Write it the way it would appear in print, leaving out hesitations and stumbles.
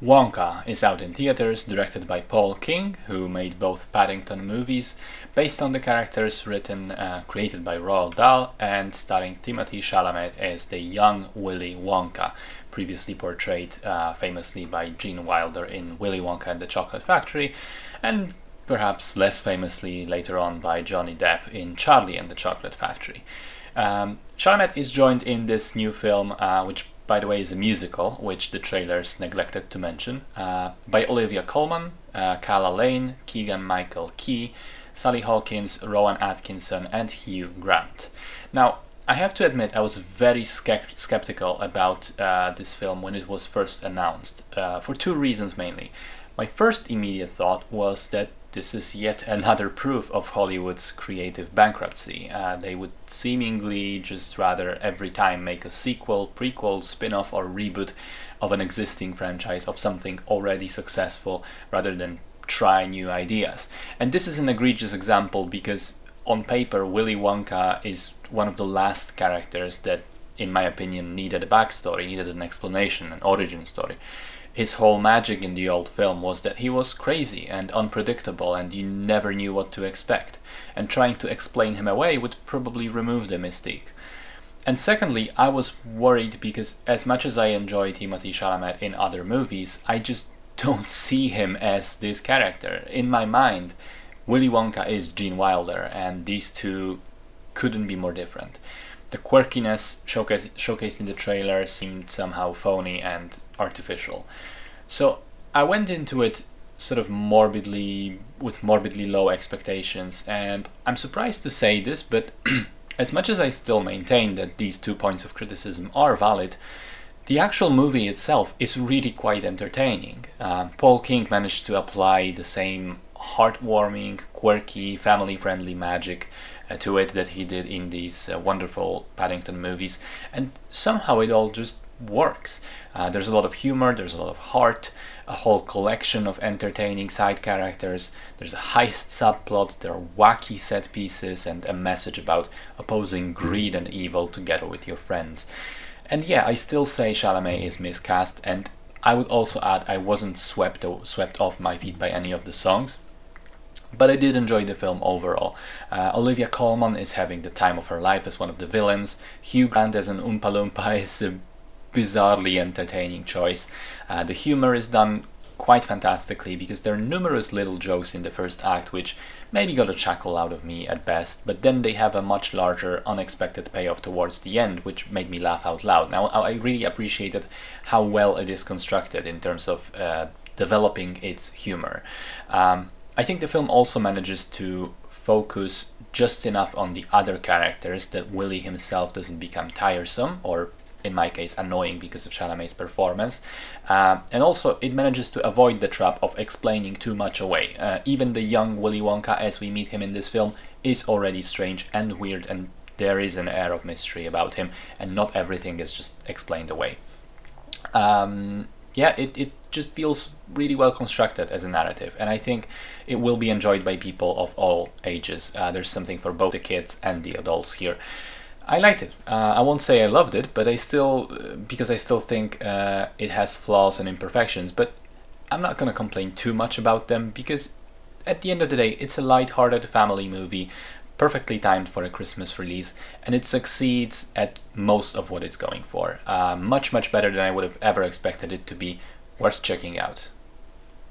Wonka is out in theaters, directed by Paul King, who made both Paddington movies, based on the characters created by Roald Dahl, and starring Timothée Chalamet as the young Willy Wonka, previously portrayed famously by Gene Wilder in Willy Wonka and the Chocolate Factory, and perhaps less famously later on by Johnny Depp in Charlie and the Chocolate Factory. Chalamet is joined in this new film, which by the way is a musical, which the trailers neglected to mention, by Olivia Colman, Kala Lane, Keegan-Michael Key, Sally Hawkins, Rowan Atkinson, and Hugh Grant. Now, I have to admit I was very skeptical about this film when it was first announced, for two reasons mainly. My first immediate thought was that this is yet another proof of Hollywood's creative bankruptcy. They would seemingly just rather every time make a sequel, prequel, spin-off, or reboot of an existing franchise of something already successful rather than try new ideas. And this is an egregious example because on paper Willy Wonka is one of the last characters that, in my opinion, needed a backstory, needed an explanation, an origin story. His whole magic in the old film was that he was crazy and unpredictable and you never knew what to expect, and trying to explain him away would probably remove the mystique. And secondly, I was worried because as much as I enjoy Timothée Chalamet in other movies, I just don't see him as this character. In my mind, Willy Wonka is Gene Wilder, and these two couldn't be more different. The quirkiness showcased in the trailer seemed somehow phony and artificial. So I went into it sort of with morbidly low expectations, and I'm surprised to say this, but as much as I still maintain that these 2 points of criticism are valid, the actual movie itself is really quite entertaining. Paul King managed to apply the same heartwarming, quirky, family-friendly magic to it that he did in these wonderful Paddington movies, and somehow it all just works. There's a lot of humor, there's a lot of heart, a whole collection of entertaining side characters, there's a heist subplot, there are wacky set pieces, and a message about opposing greed and evil together with your friends. And yeah, I still say Chalamet is miscast, and I would also add I wasn't swept off my feet by any of the songs, but I did enjoy the film overall. Olivia Colman is having the time of her life as one of the villains. Hugh Grant as an Oompa Loompa is a bizarrely entertaining choice. The humor is done quite fantastically because there are numerous little jokes in the first act which maybe got a chuckle out of me at best, but then they have a much larger unexpected payoff towards the end which made me laugh out loud. Now I really appreciated how well it is constructed in terms of developing its humor. I think the film also manages to focus just enough on the other characters that Willy himself doesn't become tiresome, or in my case annoying because of Chalamet's performance, and also it manages to avoid the trap of explaining too much away. Even the young Willy Wonka as we meet him in this film is already strange and weird, and there is an air of mystery about him, and not everything is just explained away. It just feels really well constructed as a narrative, and I think it will be enjoyed by people of all ages. There's something for both the kids and the adults here. I liked it. I won't say I loved it, but because I still think it has flaws and imperfections, but I'm not going to complain too much about them because at the end of the day, it's a light-hearted family movie, perfectly timed for a Christmas release, and it succeeds at most of what it's going for. Much better than I would have ever expected it to be. Worth checking out.